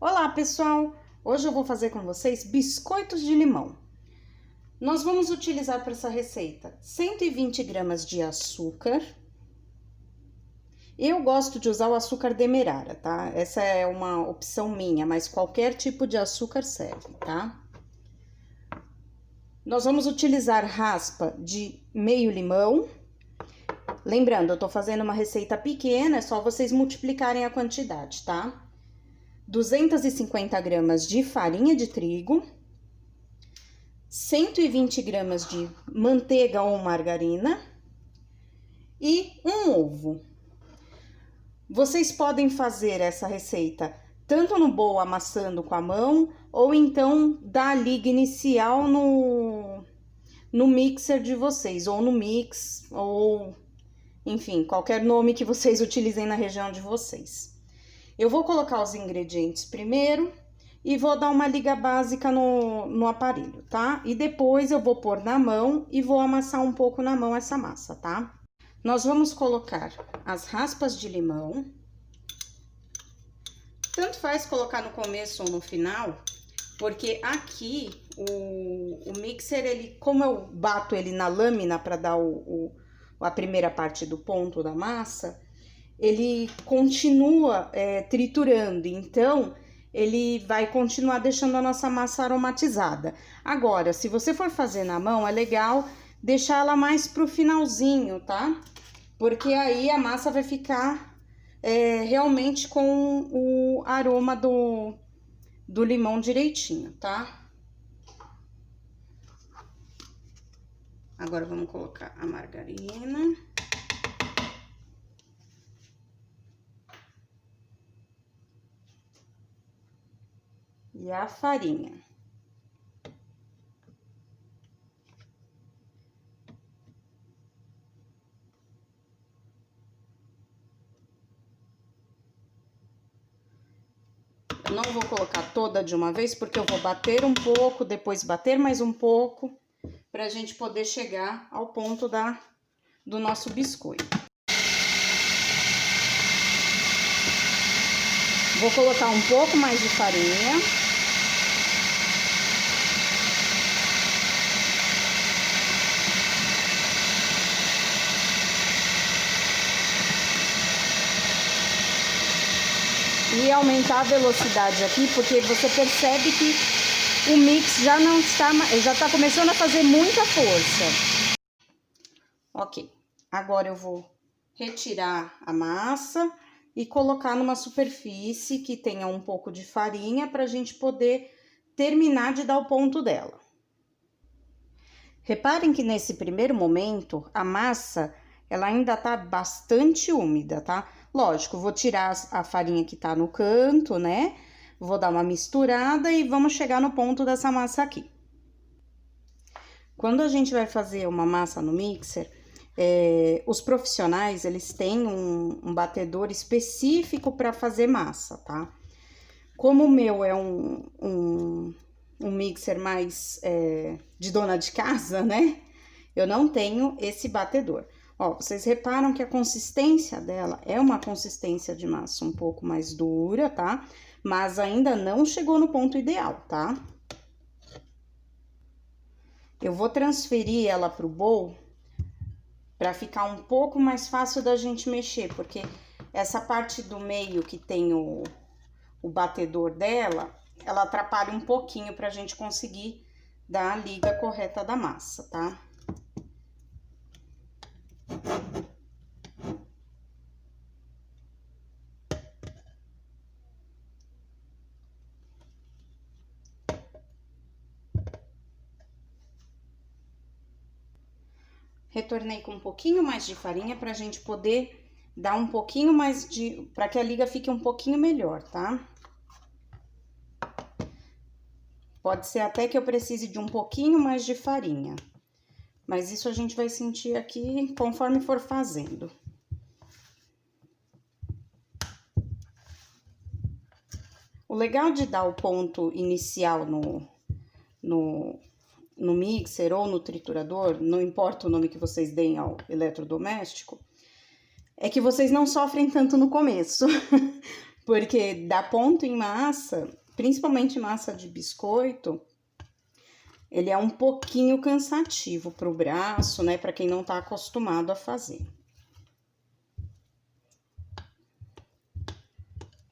Olá, pessoal! Hoje eu vou fazer com vocês biscoitos de limão. Nós vamos utilizar para essa receita 120 gramas de açúcar. Eu gosto de usar o açúcar demerara, tá? Essa é uma opção minha, mas qualquer tipo de açúcar serve, tá? Nós vamos utilizar raspa de meio limão. Lembrando, eu tô fazendo uma receita pequena, é só vocês multiplicarem a quantidade, tá? 250 gramas de farinha de trigo, 120 gramas de manteiga ou margarina e um ovo. Vocês podem fazer essa receita tanto no bowl amassando com a mão, ou então dar a liga inicial no mixer de vocês, ou no mix, ou enfim, qualquer nome que vocês utilizem na região de vocês. Eu vou colocar os ingredientes primeiro e vou dar uma liga básica no aparelho, tá? E depois eu vou pôr na mão e vou amassar um pouco na mão essa massa, tá? Nós vamos colocar as raspas de limão. Tanto faz colocar no começo ou no final, porque aqui o mixer, ele, como eu bato ele na lâmina para dar a primeira parte do ponto da massa, ele continua triturando, então ele vai continuar deixando a nossa massa aromatizada. Agora, se você for fazer na mão, é legal deixar ela mais pro finalzinho, tá? Porque aí a massa vai ficar realmente com o aroma do limão direitinho, tá? Agora vamos colocar a margarina. E a farinha. Eu não vou colocar toda de uma vez, porque eu vou bater um pouco, depois bater mais um pouco, pra gente poder chegar ao ponto do nosso biscoito. Vou colocar um pouco mais de farinha. E aumentar a velocidade aqui, porque você percebe que o mix já tá começando a fazer muita força. Ok, agora eu vou retirar a massa e colocar numa superfície que tenha um pouco de farinha para a gente poder terminar de dar o ponto dela. Reparem que nesse primeiro momento a massa ela ainda tá bastante úmida, tá? Lógico, vou tirar a farinha que tá no canto, né? Vou dar uma misturada e vamos chegar no ponto dessa massa aqui. Quando a gente vai fazer uma massa no mixer, os profissionais, eles têm um batedor específico para fazer massa, tá? Como o meu é um mixer mais de dona de casa, né? Eu não tenho esse batedor. Ó, vocês reparam que a consistência dela é uma consistência de massa um pouco mais dura, tá? Mas ainda não chegou no ponto ideal, tá? Eu vou transferir ela pro bowl para ficar um pouco mais fácil da gente mexer, porque essa parte do meio que tem o batedor dela, ela atrapalha um pouquinho pra gente conseguir dar a liga correta da massa, tá? Retornei com um pouquinho mais de farinha pra gente poder dar um pouquinho mais pra que a liga fique um pouquinho melhor, tá? Pode ser até que eu precise de um pouquinho mais de farinha, mas isso a gente vai sentir aqui conforme for fazendo. O legal de dar o ponto inicial no mixer ou no triturador, não importa o nome que vocês deem ao eletrodoméstico, é que vocês não sofrem tanto no começo. porque dar ponto em massa, principalmente massa de biscoito, ele é um pouquinho cansativo pro braço, né? Para quem não tá acostumado a fazer.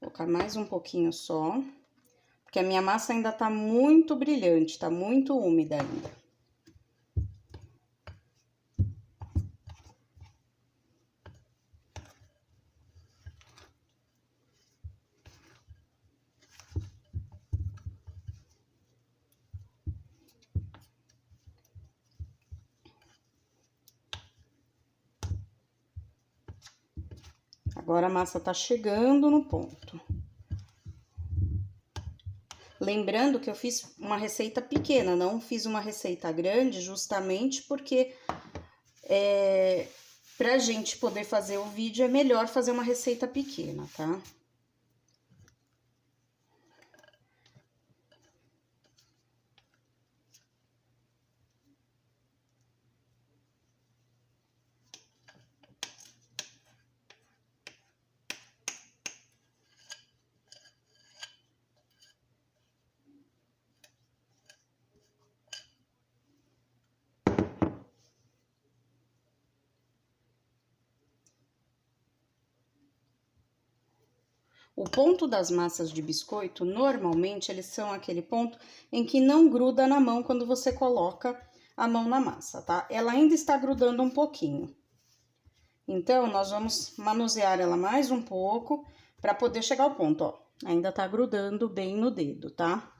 Vou colocar mais um pouquinho só, porque a minha massa ainda tá muito brilhante, tá muito úmida ainda. Agora a massa tá chegando no ponto. Lembrando que eu fiz uma receita pequena, não fiz uma receita grande, justamente porque pra gente poder fazer o vídeo é melhor fazer uma receita pequena, tá? O ponto das massas de biscoito, normalmente, eles são aquele ponto em que não gruda na mão quando você coloca a mão na massa, tá? Ela ainda está grudando um pouquinho. Então, nós vamos manusear ela mais um pouco para poder chegar ao ponto, ó. Ainda tá grudando bem no dedo, tá?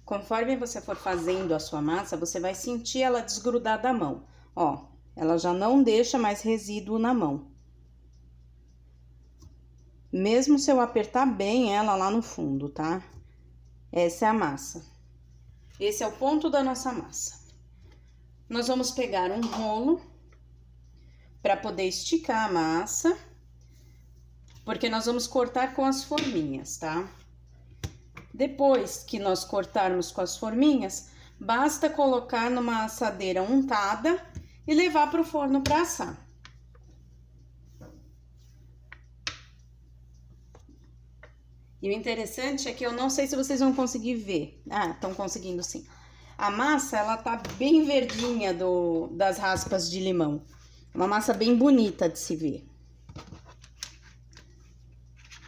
Conforme você for fazendo a sua massa, você vai sentir ela desgrudar da mão. Ó, ela já não deixa mais resíduo na mão. Mesmo se eu apertar bem ela lá no fundo, tá? Essa é a massa. Esse é o ponto da nossa massa. Nós vamos pegar um rolo para poder esticar a massa, porque nós vamos cortar com as forminhas, tá? Depois que nós cortarmos com as forminhas, basta colocar numa assadeira untada e levar para o forno para assar. E o interessante é que eu não sei se vocês vão conseguir ver. Ah, estão conseguindo sim. A massa, ela tá bem verdinha das raspas de limão. Uma massa bem bonita de se ver.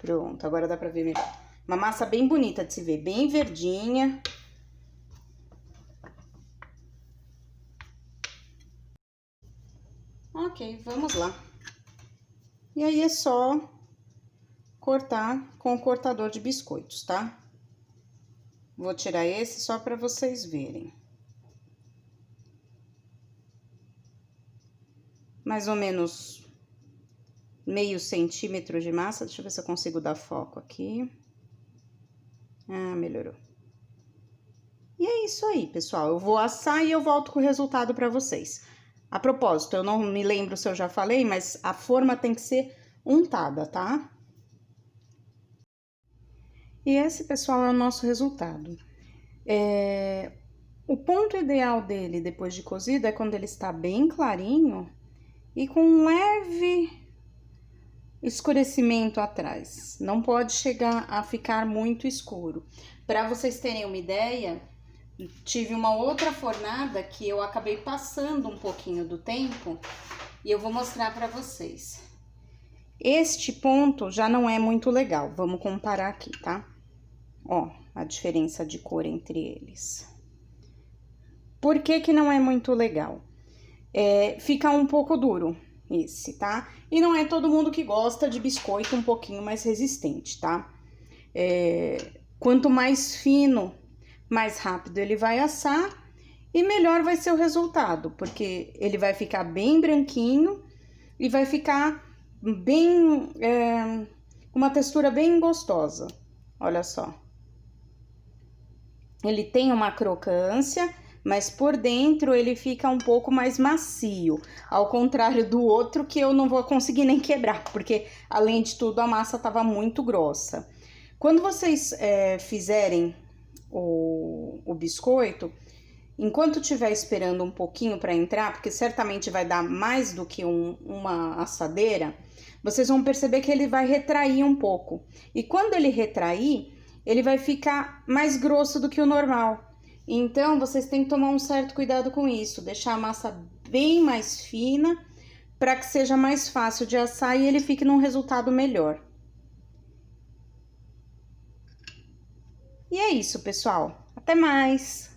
Pronto, agora dá pra ver melhor. Uma massa bem bonita de se ver, bem verdinha. Ok, vamos lá. E aí é só cortar com o cortador de biscoitos, tá? Vou tirar esse só pra vocês verem. Mais ou menos meio centímetro de massa. Deixa eu ver se eu consigo dar foco aqui. Ah, melhorou. E é isso aí, pessoal. Eu vou assar e eu volto com o resultado pra vocês. A propósito, eu não me lembro se eu já falei, mas a forma tem que ser untada, tá? E esse, pessoal, é o nosso resultado. O ponto ideal dele, depois de cozido, é quando ele está bem clarinho e com um leve escurecimento atrás. Não pode chegar a ficar muito escuro. Para vocês terem uma ideia, tive uma outra fornada que eu acabei passando um pouquinho do tempo e eu vou mostrar para vocês. Este ponto já não é muito legal. Vamos comparar aqui, tá? Ó, a diferença de cor entre eles. Por que que não é muito legal? Fica um pouco duro esse, tá? E não é todo mundo que gosta de biscoito um pouquinho mais resistente, tá? Quanto mais fino, mais rápido ele vai assar e melhor vai ser o resultado, porque ele vai ficar bem branquinho e vai ficar bem, uma textura bem gostosa. Olha só. Ele tem uma crocância, mas por dentro ele fica um pouco mais macio, ao contrário do outro que eu não vou conseguir nem quebrar, porque além de tudo a massa estava muito grossa. Quando vocês fizerem o biscoito, enquanto estiver esperando um pouquinho para entrar, porque certamente vai dar mais do que uma assadeira, vocês vão perceber que ele vai retrair um pouco. E quando ele retrair, ele vai ficar mais grosso do que o normal. Então, vocês têm que tomar um certo cuidado com isso, deixar a massa bem mais fina, para que seja mais fácil de assar e ele fique num resultado melhor. E é isso, pessoal. Até mais!